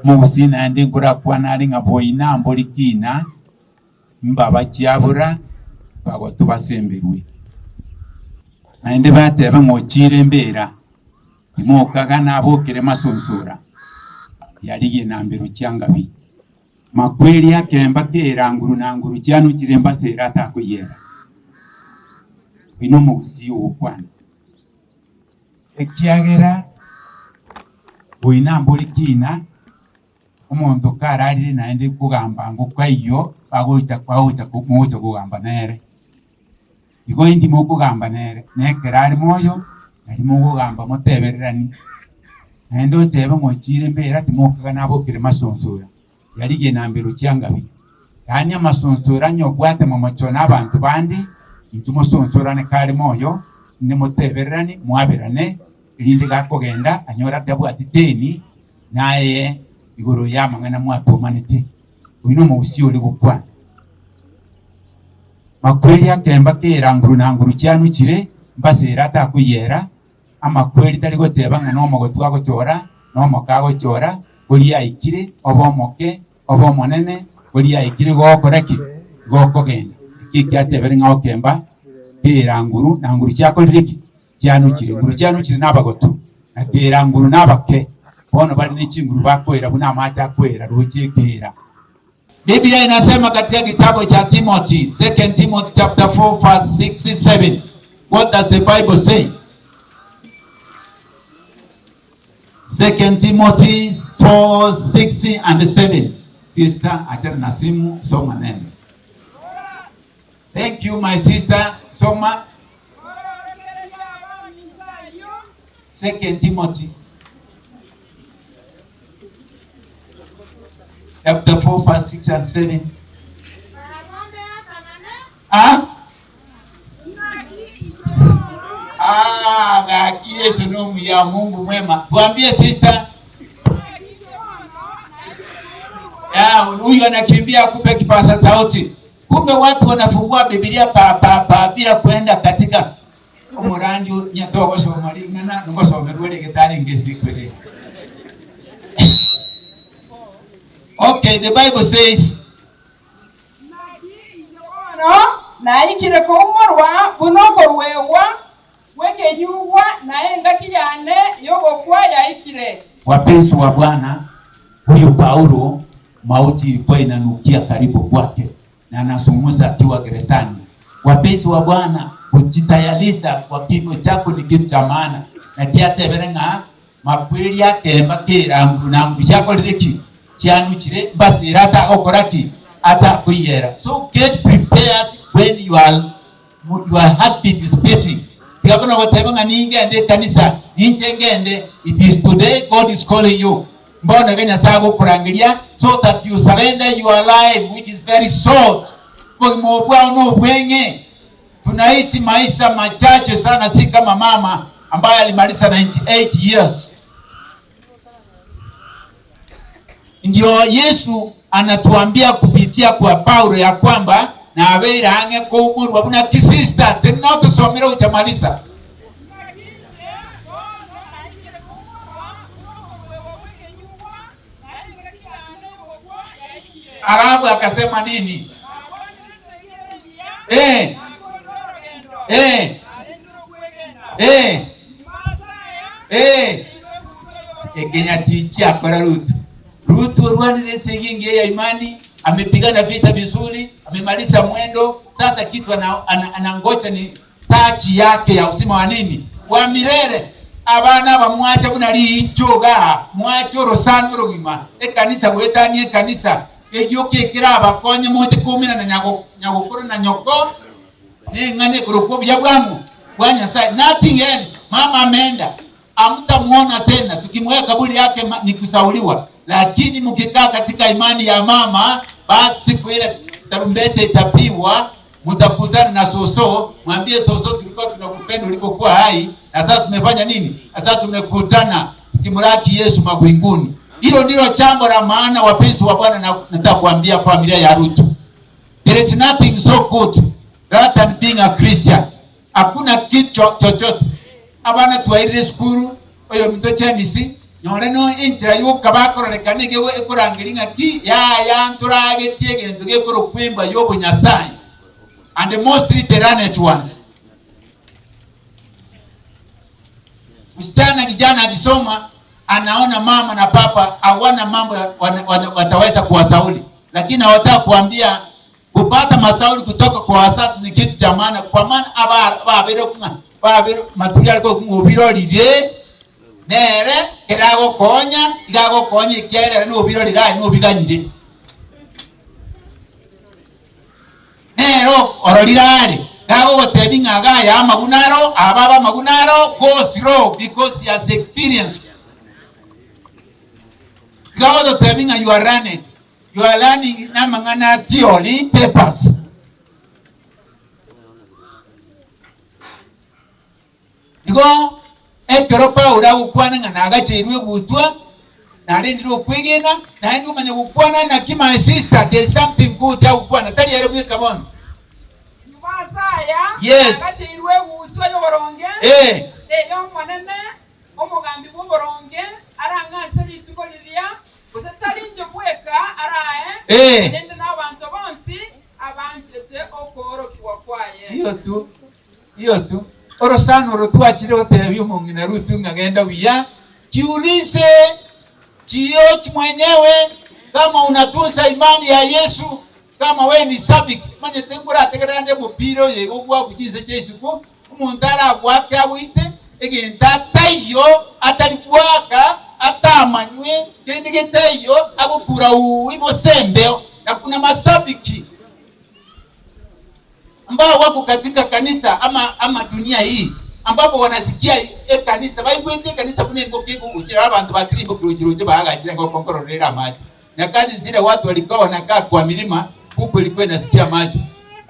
musi nandi ngura kwa nari ngaboina ambolikina mbaba chiabura bago tubasemberwe naende bateba ngochire mbera imokaga nabokere masonsura yaliye nambero cyangabi makweli yakemba kera nguru nanguru cyanu kiremba sera atakuyera ino musi okwana ekyagera boina mbolikina umuntu karari naende kugamba ngo kwayo bagoita kugamba nere iko indi mo kugamba nere nekerari moyo ari mo kugamba motebererani naende otebe ngochire mbera timokaga nabokere masonsura yaliye nambero cyangabi yani amasonsura nyogwate mu machona abantu bandi intumo sonsura ne kare moyo ne motebererani mwaberane irinde gakogenda anyora dabu atiteni naye igoro yamangana mwatomanete uino musi oli gukwa makweli akemba kera nguru nanguru cyanu kire mbasera atakuyera amakweli tali gotebanga no mogotwa gochora no mokago chora oli aikire obomoke obomonene oli aikire gokoreki gokogenda ikiatebere ngao kemba kera nguru nanguru cyakoliriki cyanu kire nguru cyanu kire nabagotu akera nguru nabake bono bali n'ikinguru bakwera buna amacha kwera ruchekera. Biblia inasema katika kitabu cha Timothy, 2 Timothy chapter 4 verse 6-7. What does the Bible say? 2 Timothy 4, 6 and 7. Sister, achana na simu, soma neno. Thank you my sister, soma. 2 Timothy chapter 4 verse 6 and 7. Gakie sonomu ya Mungu mwema. Tuambie sister. Huyu anakimbia kupe kipasa sauti. Kumbe watu wanafungua Biblia bila kwenda katika umurandi nyadogo somalingana ngo somerwele getali ngezi kwele. Okay, the Bible says na ikire ko umorwa bunoko wewa weke yuwa na enga kijane yogo kwa ya ikire. Wapenzi wa Bwana, huyu Paulo mauti ilikuwa inanukia karibu kwake na anasumusa akiwa gerezani. Wapenzi wa Bwana, kujitayarisha kwa kifo chako ni kitu cha maana. Na kia teberenga makweli yake mbakira na mbushako liriki cyanu kire basira ta okoraki ata kuyera. So get prepared when your heartbeat is beating. Yakona watebanga ningende kanisa ninchengende, it is today God is calling you. Mbona ganya sabo kurangilia so that you surrender your life which is very short. Kwa mobwa no bwenge. Tunaishi maisha machache sana, si kama mama ambaye alimaliza 98 years. Ndio Yesu anatuambia kupitia kwa Paulo ya kwamba na abera ange ko umuru wabuna kisista tena tusomera utamaliza. Arabu akasema nini? Kenya ticha kwa Rutu rwani segingi ya imani, amepigana vita vizuri, amemaliza mwendo. Sasa kitu anangoja ni tachi yake ya usima wa nini? Wa milele. Abana bamwacha bunali ichoga, mwacho rosano rogima. Kanisa wetani kanisa. Ejoke kiraba konye mote 10 na nyagokoro na nyoko. Ngane kuroko byabwamu. Bwana sai nothing else. Mama ameenda. Amtamuona tena. Tukimweka kaburi yake ni kusauliwa. Lakini mkikaa katika imani ya mama, basi siku ile tarumbete itapiwa, mtakutana na soso, mwambie soso tulikuwa tunakupenda ulipokuwa hai, na sasa tumefanya nini? Sasa tumekutana tukimlaki Yesu mbinguni. Hilo ndilo jambo la maana, wapenzi wa Bwana, na nataka kuambia familia ya Rutu. There is nothing so good than being a Christian. Hakuna kitu chochote. Abana tuwaire skuru, oyo mtoche nisi, nyore no injira yuka bakororeka nigewe ekurangiringa ki ya nturagetie gento gekoro kwimba yobo Nyasaye, and mostly the ranet ones. Msichana kijana akisoma anaona mama na papa hawana mambo wataweza kuwasauli, lakini hawataka kuambia kupata masauli kutoka kwa wazazi ni kitu cha maana, kwa maana babero matulia ko ngubiro lile nere kerago konya igago konya ikere no biro lira no biganyire nero orolirare gago gotebinga ga ya magunaro ababa magunaro go slow because he has experienced. Gago gotebinga you are learning na mangana theory papers. Digo ekero Paula ukwana ngana agachirwe gutwa nari ndiro kwigena na ndu manya ukwana na my sister there's something good ya ukwana tali yare bwe kabon. Yes. Agachirwe gutwa yo boronge. Yo mwanene omugambi bo boronge aranga sali tukoliria kusatali njobweka arae nende nabantu bonsi abanchete okoro kiwakwaye. Iyo tu oro sana oro tuachire otebi umungina rutu ngagenda wiya jiulize chio mwenyewe kama unatunza imani ya Yesu, kama we ni sabiki manye tengura tegerande mupiro yego kwa kujize Yesu ko umuntara gwake awite egenda tayo atalikuwaka atamanywe kendige tayo abukura uibo sembeo na kuna masabiki ambao wako katika kanisa ama dunia hii ambapo wanasikia kanisa baibwete kanisa bune ngokego kuchira abantu bakirimbo kirojiro bahagagira ngo konkororera maji na kazi zile watu walikuwa wanakaa kwa milima huko ilikuwa inasikia maji.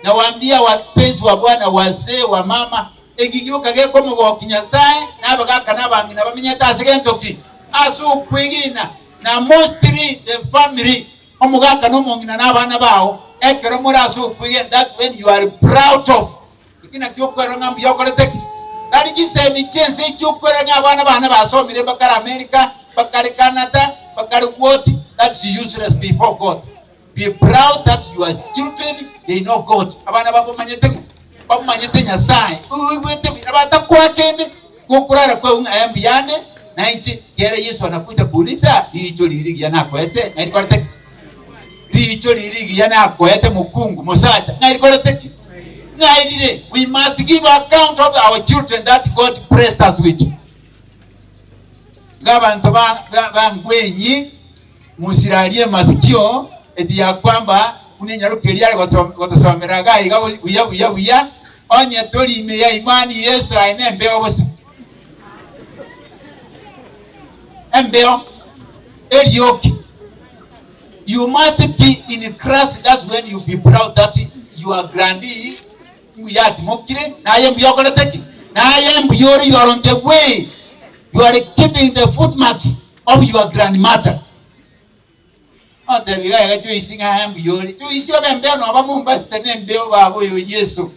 Na waambia wapenzi wa Bwana, wazee wa mama egiyoka geko mu Kinyasaye nabagaka nabangina bamenye tasegento ki asu kwigina na mostly the family omugaka no mongina nabana bawo ekero murasu kwigina. That's when you are proud of ikina kyokwero ngambi yokoleteki dali gisemi chense kyokwero ngabana bana basomire bakara America bakari Canada bakari what. That's useless before God. Be proud that your children they know God. Abana babo manyete Nyasaye uwete abata kwa kende kukurara kwa unayambiane na inchi kere Yesu anakuja kuuliza hicho lirigi yanakwete na ilikolete hicho lirigi yanakwete mukungu musacha na ilikolete na ilile. We must give account of our children that God blessed us with. Gabantu bangwenyi musiralie masikio eti ya kwamba unenyarukelia gotosomeraga iga uya onye tolime ya imani Yesu anembe obose embeo erioki. You must be in Christ. That's when you be proud that you are grandi uyat mokire na yembi yokoleteki na yembi you are on the way. You are keeping the footmarks of your grandmother. Otebiga yacho isinga hambi yori tu isio bembeo no abamumba sene mbeo babo yo Yesu.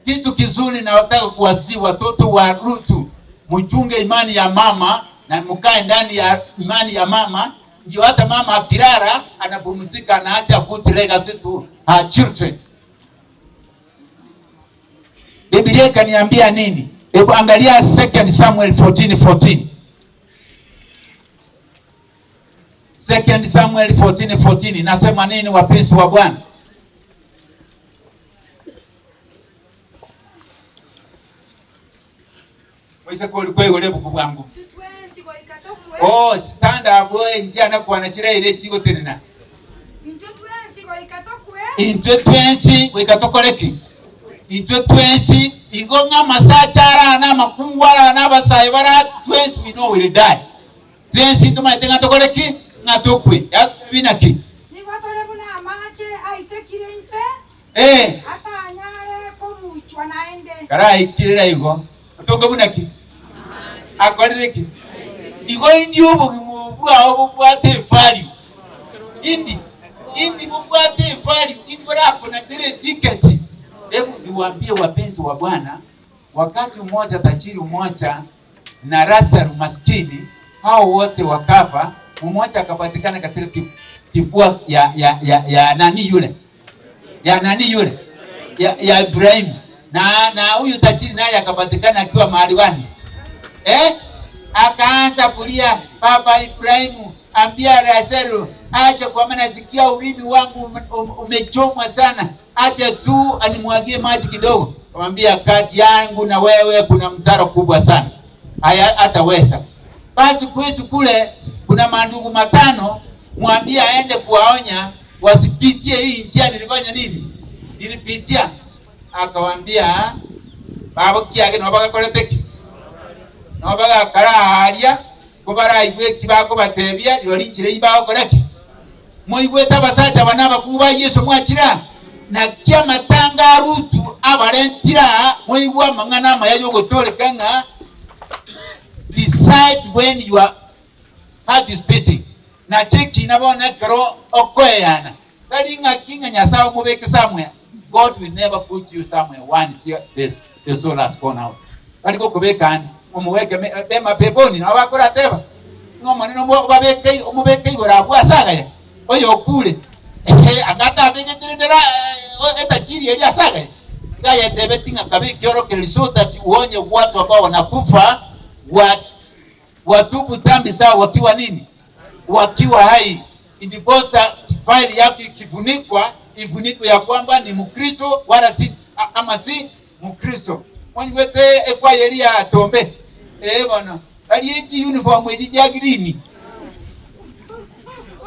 Kitu kizuri na wataka kuwasi watoto wa Rutu, mchunge imani ya mama na mkae ndani ya imani ya mama, ndio hata mama akirara anapumzika na hata kutirega situ her children. Biblia kaniambia nini? Hebu angalia 2 Samuel 14:14. 2 Samuel 14:14 nasema nini wapenzi wa Bwana? Mwise kuliko lebo kubwangu. Oh, stand up boy njana kwa nachira ile chigo tenena. Into twensi wikatokoreki. Into twensi igonga masachara na makungwara na basaibara twensi we know will die. Twensi tumaitenga tokoreki natokwe ya binaki. Nigotole buna amache aitekirense. Ata anyare koruchwa naende. Kara ikirira igo. Atonga bunaki. Akoreki. Igo indi obugumu aho bwate value. Indi bwate value. Indi bora kuna tere ticket. Hebu niwaambie wapenzi wa Bwana, wakati mmoja tajiri mmoja na Lazaro maskini hao wote wakafa, mmoja akapatikana katika kifua ya nani yule? Ya nani yule? Ya Ibrahim. Na huyu tajiri naye akapatikana akiwa mahali wani. Akaanza kulia, baba Ibrahimu, ambia Lazaro aje, kwa maana sikia ulimi wangu umechomwa sana, aje tu animwagie maji kidogo. Mwambia kati yangu na wewe kuna mtaro kubwa sana, hataweza. Basi kwetu kule kuna mandugu matano, mwambia aende kuwaonya wasipitie hii njia nilifanya nini? Nilipitia. Akawaambia babo kiage no bagakoreteki. No bagakara haria kubara igwe kibako batebia yorinjire ibaho koreki. Moigweta basacha banaba kuba Yesu mwakira na kya matanga rutu abarentira moigwa mangana mayayo gotolekanga. Decide when you are participating. Na cheki nabona kero okoyana. Kalinga kinga nyasao mubeke somewhere. God will never put you somewhere once the soul has gone out. Kaliko kubekani umuweke bema peponi na wakora teba. Ngoma nino babeke umubeke igora kwa saga ya. Oyo kule. Agata benge tirendera etachiri elia saga. Gaya tebetinga kabiki yoro kelisota uonye watu ambao wanakufa watubu dhambi zao wakiwa nini? Wakiwa hai. Indiposa faili yake ikifunikwa, ifuniko ya kwamba ni Mkristo wala si ama si Mkristo. Mwani wete ekwa yelia tombe. Bwana. Kali hiki uniform ya green.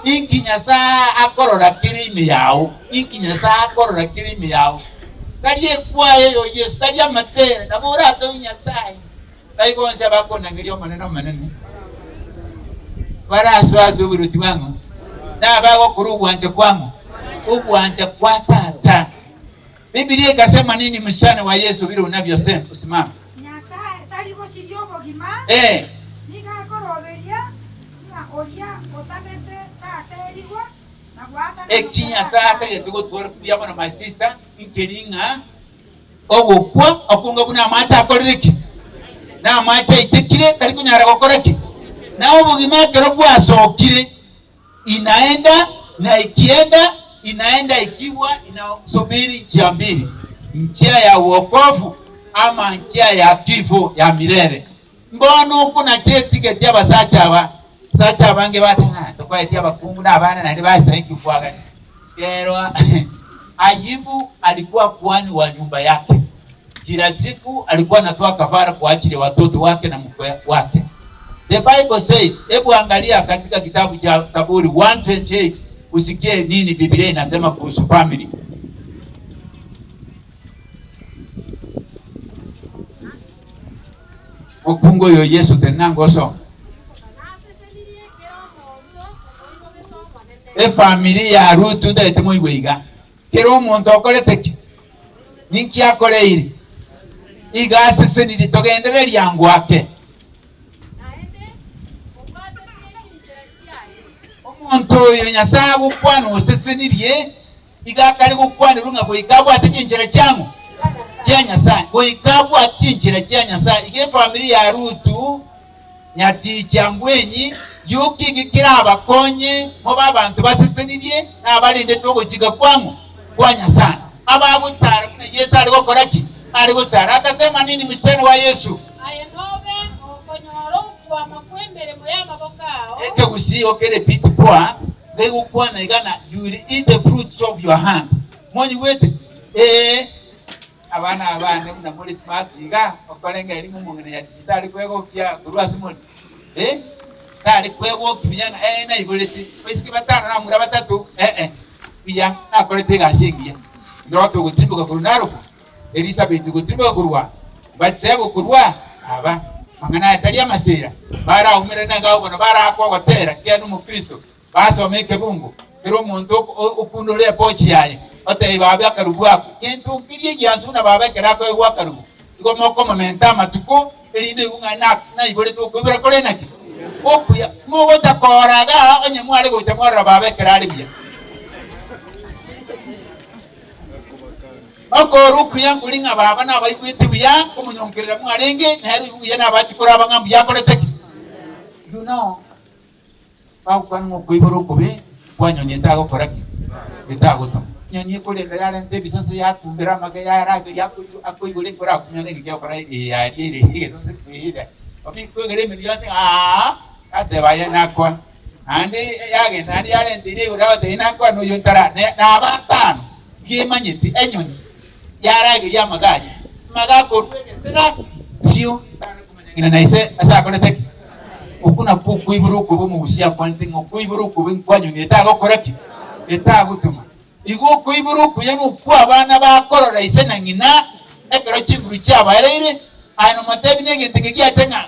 Inki nyasa akorora kirimi yao. Inki nyasa akorora kirimi yao. Kali ekwa yeyo Yesu kali amatere na bora to nyasai. Kai konse bako nangilio maneno. Bara swazo buruti wangu. Na bago kurugu anje kwangu. Ugu anje kwa tata. Biblia ikasema nini mshana wa Yesu vile unavyosema? Usimame. Nyasaye talibo siliobo gima. Nika koroberia na oria otamente taserigwa na gwata. Kinyasaka yetugo tworkuya mwana my sister inkelinga ogokwa okunga buna mata akoriki. Na mata itekire kali kunyara gokoreki. Na ubugima kero bwasokire inaenda na ikienda inaenda ikiwa inasubiri njia mbili, njia ya wokovu ama njia ya kifo ya milele. Mbono kuna cheti ketia basacha bange bata tukwaetia bakungu na bana na ndibastahiki kuaga. Pero Ayubu alikuwa kuhani wa nyumba yake. Kila siku alikuwa anatoa kafara kwa ajili ya watoto wake na mke wake. The Bible says, hebu angalia katika kitabu cha Zaburi 128 usikie nini Biblia inasema kuhusu family. Okungo yo Yesu tenango so. Family ya Rutu de temo igweiga. Kero umuntu okoreteki. Ninki akoreire. Igase senidi togendere lyangu wake. Omuntu Nyasaye gukwana osesenirie igakali gukwana runga kuikabwa atinjira cyangu cya Nyasaye kuikabwa atinjira cya Nyasaye. Ige familia ya Rutu nyati cyangwenyi yuki gikira abakonye mo babantu basesenirie nabalinde togo kiga kwangu kwa Nyasaye ababutara Yesu ali gokoraki ali gutara akasema nini mshana wa Yesu ayenobe okonyoro kwa makwembere mo yamabokao eke gusi okere piti poa they ukwana igana you will eat the fruits of your hand monyi wete abana muna muri smart iga okolenga elimu mungene ya kitali kwego kya kurwa simoni tali kwego kibyana na ibuleti wesiki batana na mura batatu biya akolete gashingiye ndoto gutimbuka kurunaro Elizabeth gutimbuka kurwa batsebo kurwa aba mangana atali amasera bara umere nanga ubona bara akwa gotera kya n'umukristo basomeke bungu pero umuntu ukundole pochi yaye ote babe akarubwa kintu kiriye gyansuna babe kerako egwa karubu iko moko momenta matuko elinde unga na ibole to kubira kole naki okuya mo wota koraga onye mwale gocha mwara babe kerali bya Okoru kuyangulinga baba na bayikwete bya kumunyongerera mwarenge nari uye na bakikora abangambu yakoleteki You know, bakufana kuiburu kubi kwanyonye tago koraki bitago to nyonye kule ndayale ndebi sasa yatumbira mage yarage yakuigule kora kunyone gyo kora ya ire hizo zikira obi kwegere milioni ate baye nakwa andi yage nandi yale ndire ura de nakwa no yontara na batano yemanyiti enyoni yarage ya magaji magakorwege sera fiu ina naise asa koneteki ukuna kuiburu kubu mugusia kwanti ngokuiburu kubu kwanyoni etago koraki etago tuma igo kuiburu kuyanu kwa abana bakorora ise na ngina ekero chinguru cyabareire ano matebi nege tegegia tenga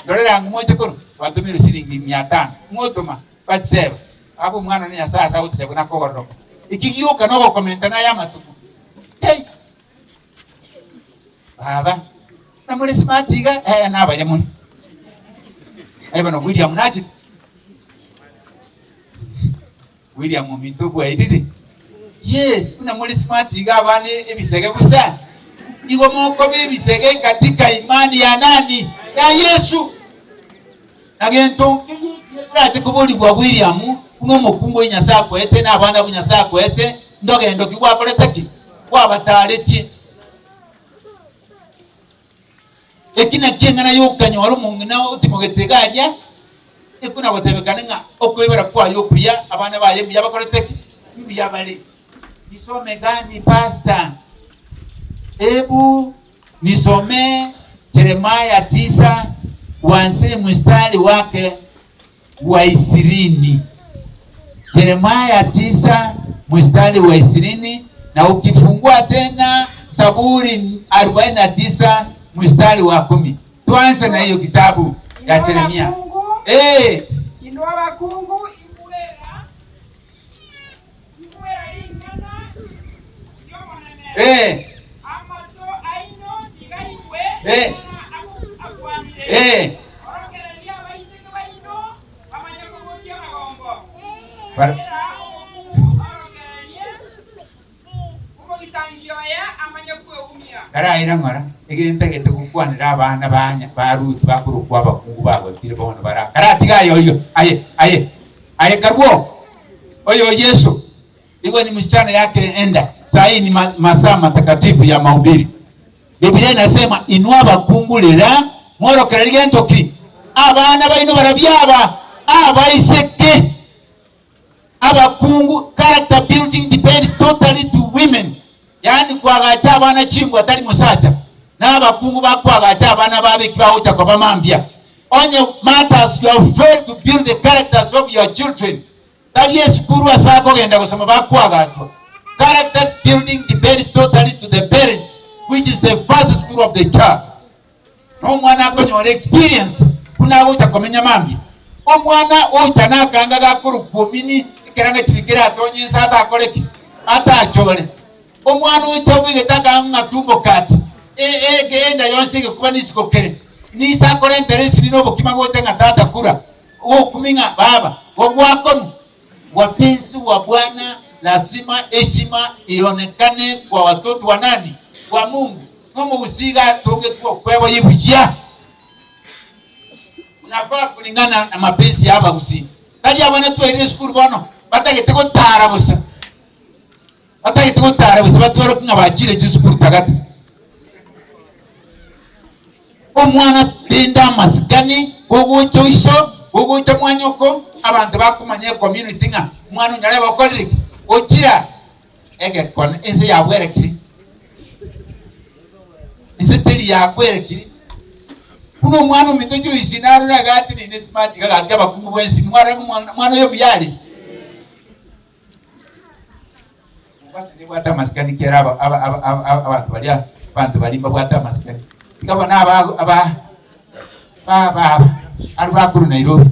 ndorera ngumoje kono watumira siringi 500 ngotuma batseba abo mwana ni sasa utse kuna kogoro ikigiuka no komenta na ya matuku hey baba na muri smartiga na abayamuni Evans William Nyang'ate William Mitobo aididi yes kuna muri smartiga abane ebisege busa igo moko bibisege katika imani ya nani ya Yesu agento ate kubuli bwa William kuno mukungo inyasa kwete na abana bunyasa kwete ndogendo kigwa koletaki kwa bataleti ekina kengana yokanya wari mungina utimogetegaria ekuna gotebekana nga okwibera kwa yokuya abana baye yabakoleteki yabali nisome gani pastor ebu nisome Yeremia 9 kuanzia mstari wake wa 20. Yeremia 9 mstari wa 20 na ukifungua tena Zaburi 49 mstari wa 10. Tuanze na hiyo kitabu ya Yeremia. Inua bakungu imwera ingana yomana amato aino digaiwe akwamire orokereria baiseke baino bamanya kugotia magombo Kara ira ngora igente gete kukwanira abana banya baruti bakuru kwa bakungu babo tire bono bara kara tiga yo aye karwo oyo Yesu iko ni msichana yake enda sahi ni masaa matakatifu ya mahubiri. Biblia inasema inua bakungu lera moro karalige ntoki abana baino barabyaba abaiseke abakungu. Character building depends totally to women. Yani kwa gacha abana chingu atali musacha na abakungu bakwa gacha abana babe kibaho cha kwa bamambia. Onye matters you have failed to build the characters of your children. That yes kuru asako genda kusema bakwa gacha. Character building depends totally to the parents, which is the first school of the child. No mwana kwenye experience kuna ucha komenya mambi. O mwana ucha nakanga gakuru kumini kiranga chibikira atonye sata akoleki ata achole. O mwana ucha ubigetaka ngatumbo kati genda yonse kuba nisikokere ni sakole interest ni nobo kimagote ngatata kura o kuminga baba wako. Wapenzi wa Bwana, lazima heshima ionekane kwa watoto wa nani? Wa Mungu. Nomo usiga toge kwa kwewa yibujia. Unafaa kulingana na mapenzi ya aba usi. Tadi abana tu ile skuru bono batagete ko tara busa. Batagete ko tara busa batwaro kunga bajire jisukuru tagati. Omwana linda masikani gogo choiso gogo cha mwanyoko abantu bakumanye community nga mwana nyale bakoliki okira ege kon ense ya bwerekiri iseteli ya bwerekiri kuno mwana mitojo isinaru na gati ni smart gaga bakungu bwensi mwana yo byali basi ni bwata masikani kera abantu bali abantu balimba bwata masikani ikabona aba arubakuru Nairobi.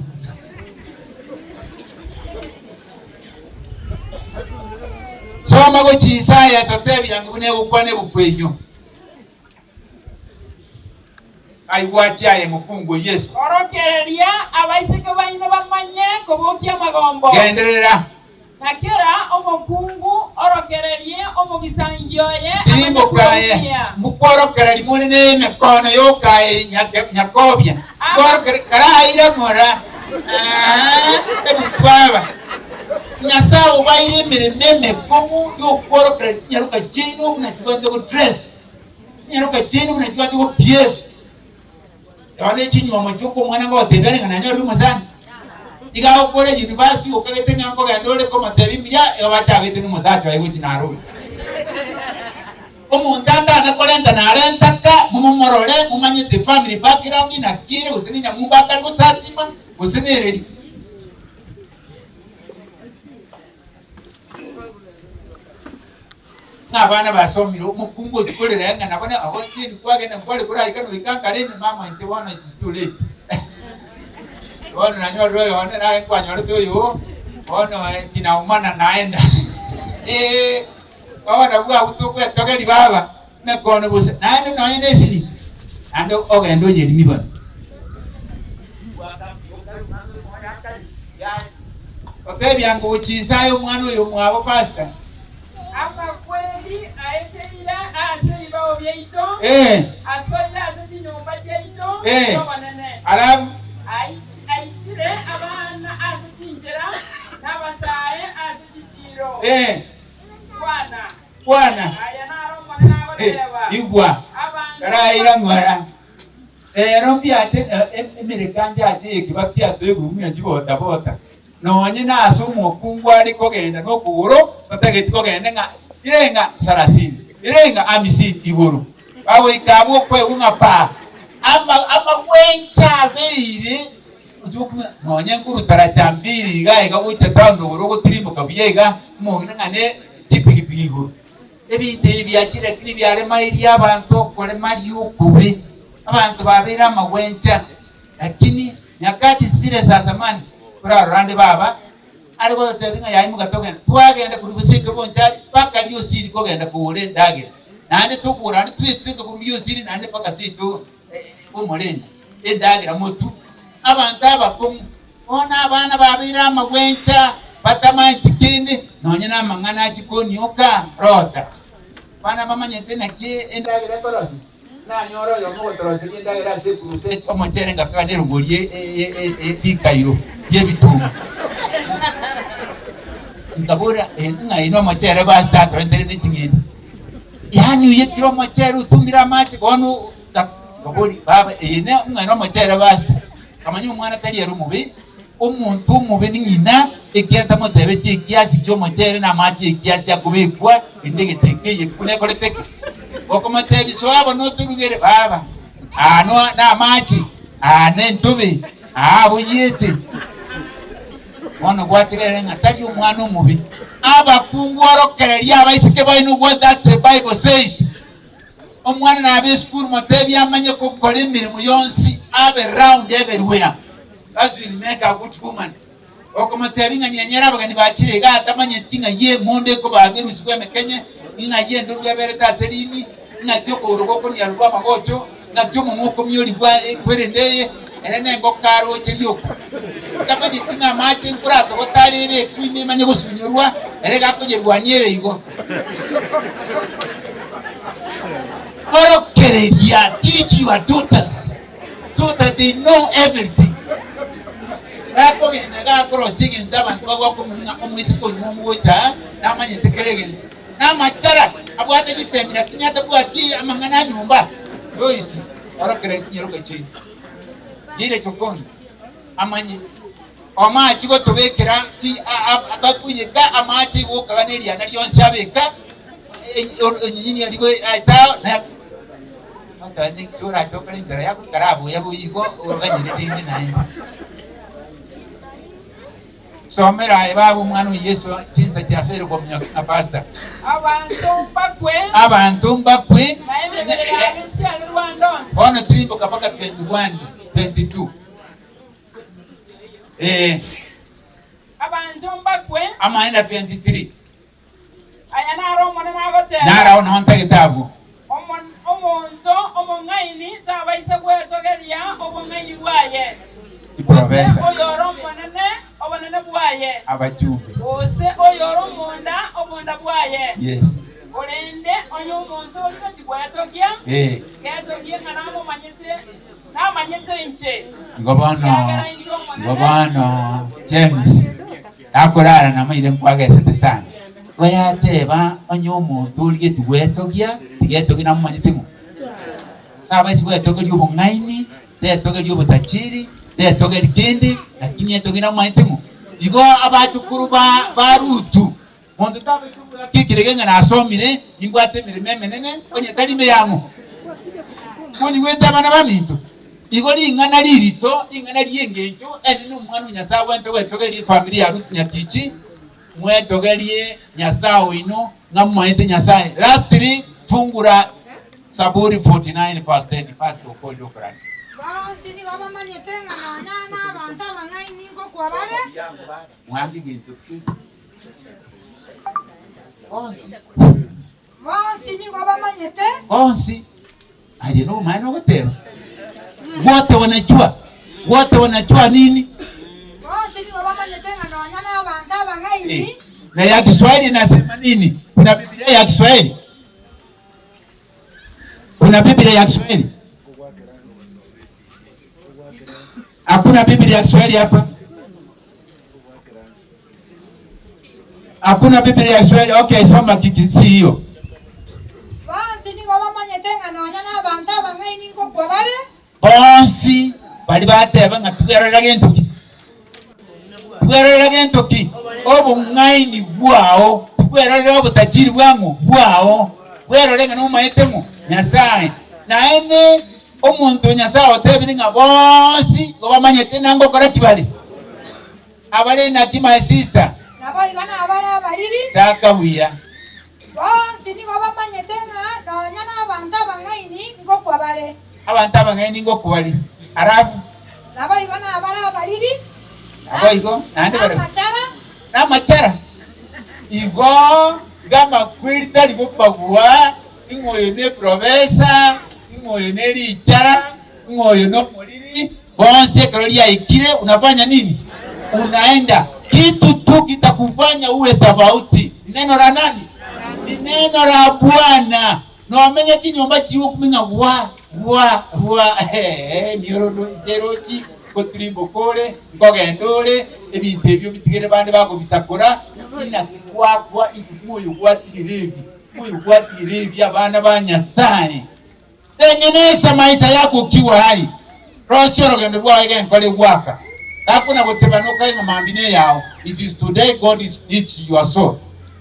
Soma go Isaya tatebi yangu ne ukwane bukwenyo. Aiwacha ye mukungu Yesu. Orokereria abaiseke baino bamanye kobokia magombo. Genderera. nakira omukungu orokererie omugisangioye Tirimbo kaye mukoro kerali mune ne mekono yo kaye nyakobya koro karaira mora ebukwa nyasao baire mirememe komu yo koro kerali nyaruka jino na kibando ko dress nyaruka jino na kibando ko behave yone chinyo mojuko mwana ngo tebere ngana nyoru muzana diga okore university okagete nyango ga dole ko matebi ya abachagete n'umuzacho ayi gutinaro omundanda anakolenda narentaka mumumorole mumanye the family background na kire usininya mumbakali gusatima usinireri n'abana basomiro mukungo tukolera nga nabona abo kindi kwagenda kwale kula ikano ikankaleni mama nse wana is too late ono nanyoro ono na kwanyoro toyo ono kinaumana naenda ona bwa utokwe tokeli baba mekono buse nande noyende sini ando ogendo yedimi bana otebi yango uchisayo mwana oyo mwabo pastor apa kweli aeteira aseiba obyeito asoira azeti nyumba jeito wanene alafu aitire abana azetinjira nabasaye azetitiro Bwana igwa raira ngora rombi ate emerekanje ate ekibakya twegumya kibota bota nonye naso mukungu ali kogenda nokuguro batageti kogenda nga irenga 30 irenga 50 iguru awe ikabo kwe unga pa ama wencha beire ujuku nonye nguru tarachambiri gae gabucha tando urugo tirimbo kabiyega mungina ngane tipiki iguru ebinte byakire kiri byale mairi abantu kole mali ukubi abantu babira amawencha lakini nyakati zile za zamani kura rande baba aliko tebinga yayi mugatogen twagenda kurubisike bonjali paka liyo siri kogenda kuwole ndage nande tukura twitwike kurubiyo siri nande paka situ umolenda endage motu abantu abakomu ona abana babira amawencha batama tikindi nonye namangana chikonyoka rota bana mama nyete nake endage rekolozi na nyoro yo mo torozi endage ra se kuruse omochere ngakane rugorie ikairo yebitunga ndabura nga ino mochere ba start rendere ni chingine yani yetiro mochere utumira machi bono ngaburi baba ine nga ino mochere basta kamanyu mwana tali yarumubi umuntu mubi nyina ekenta motebe kiasi cyo mochere na machi ekiasi akubikwa indege tekeye kune koleteke okomotebi swabo no turugere baba ano na machi ntubi buyete ono gwategere ngatali umwana umubi abakungu orokereria abaisike baino what that the Bible says omwana na be school motebi amanye ko kole mirimo yonsi abe round everywhere as will make a good woman okomotebi nganyanyera abagani bakire ga atamanye tinga ye monde ko bageru sikwe mekenye ina ye ndurwe bereta serini ina joko urugo ko ni arwa magocho na jomo moko myori gwa kwerendeye ene ngo karo chiriyo tapani tinga machi nkurato gotarire kwime manye gusunyurwa ere gakogerwa nyere igo orokereria teach your daughters so that they know everything rako genda crossing ndabantu bagwa munga omwisiko nyumucha namanye tekerege namachara abwate gisemira kinyata bwati amangana nyumba yoisi orokereria nyeruka chini yire chokoni amanyi amachi go tobekera ti abakunyeka amachi go kaganeri ana lyonse abeka nyinyi arigo aita na atani chora chokara ndara yako karabu yabo yigo oganyire dindi naye somera ebabu mwana Yesu chinsa cyasere ko munyaka pastor abantu mbakwe ona trimbo kapaka 21 22 abantu mbakwe amaenda 23 ayana romo na nagote nara ona honta kitabu omonto omongaini tabaise kwetogeria omongaini waye professor oyo romo nene obana mwene bwaye abachumbe ose oyoro omonda bwaye yes olende onyo omuntu olito kigwatokia gatokia kanamo manyete inche ngobano James akorara na maire mkwagese sana wayateba onyo omuntu olito kigwatokia tigetoki na manyete ngo abasi bwatoki obungaini tetoki obutachiri tetoki kindi lakini etoki na manyete ngo igo abachukuru ba Rutu muntu tabe kikirege na asomire ingwate mirime menene onye talime yangu moni weta bana baminto igoli ingana lirito ingana liyengenjo eni numwana nyasa wente wetogeli familia ya Rutu Nyatichi mwetogeli nyasa ino ngamwaite nyasa lastly fungura Saburi 49 verse 10 first okoli okorani sini baba manyetenga na nyana banta bangai ningo kwa bale mwangi gintu Bonsi ni baba manyete bonsi aje no maana gotero wote wanachua nini bonsi ni baba manyete na nyana banta bangai na ya Kiswahili inasema nini? Kuna Biblia ya Kiswahili? Kuna Biblia ya Kiswahili? Hakuna Biblia ya Kiswahili hapa? Hakuna Biblia ya Kiswahili. Okay, soma kikisi hiyo. Bonsi ni baba manyete na nyana banta bangai ningo kwa bale bonsi bali bateba nga tugerera gentoki obungaini bwao tugerera obutachiri bwangu bwao bwerorenga no maitemo Nyasaye na ene omuntu Nyasaye otebiri nga bonsi goba manyete nango kora kibali abale na ki my sister nabo igana abara bariri takabuya bonsi ni baba manyete na nyana banta bangai ningo kwa bale abantu abangaini ngo kubali arafu nabo igana abara bariri abo igo nande bare na machara igo gama kwirita ligo pagwa ingoyo ne profesa ingoyo ne lichara ingoyo no moliri bonse kaloria ikire unafanya nini unaenda kitu tu kitakufanya uwe tofauti neno la nani ni neno la Bwana no amenye kinyomba kiwo kuminga wa nirodo zerochi kotribo kole ngogendole ebintu ebyo bitigere bande bako bisakora ina kwakwa ikumoyo gwatirebi abana ba Nyasaye tengeneza maisha yako kiwa hai rosho rogendo rwawe genkole gwaka hakuna gutebanuka inga mambine yao it is today God is each your soul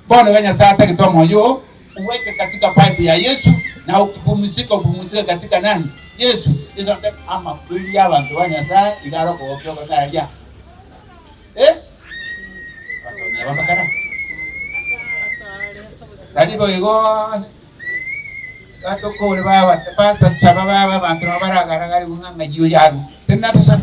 bono wenya sata kitoa moyo uweke katika pipe ya Yesu na upumzika katika nani Yesu hizo ama kweli abantu ba Nyasaye igaro ko okyo ndaria Wabakara Salibo igo Sato ko le baba pastor chaba baba bantu baragara gari nganga jiyo yaru tena tusa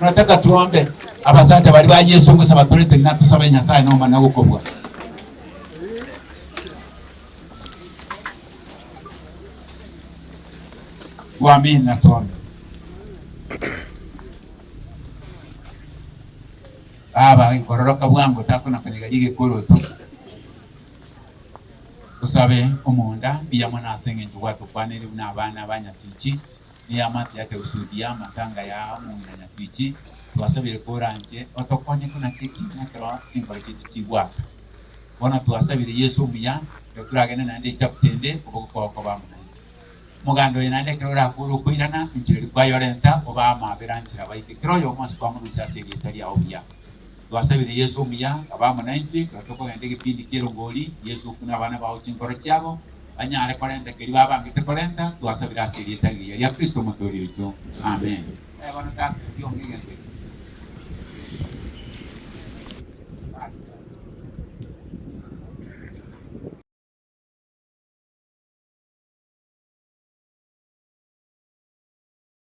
Nataka tuombe abasanja bali ba Yesu ngo sabaturete natusaba Nyasaye no mana gukobwa Amen na tuombe Baba ikororoka bwangu takuna kanyegajige koroto tusabe omunda biya mwana asenge ntuwatu kwaneli n'abana banyatichi ni amati yake usudia matanga ya mungu Nyatichi tuwasabire koranje otokonye kuna cheki nakro timbali kichigwa bona tuwasabire Yesu muya dokuragene nande chaptende oboko kwa bamuna mugando yenande kirora kuru kuirana injiri kwa yorenta obama beranjira baike kiroyo mwas kwa mungu sase yetari ya obya tuwasabire Yesu muya abamuna inji toko ngende kipindi kirongoli Yesu kuna bana bawo chinkoro cyabo anyare kolenda kiri babangite kolenda tuwasabira asiri yetari ya Kristo mutori wetu amen bana ta yongenge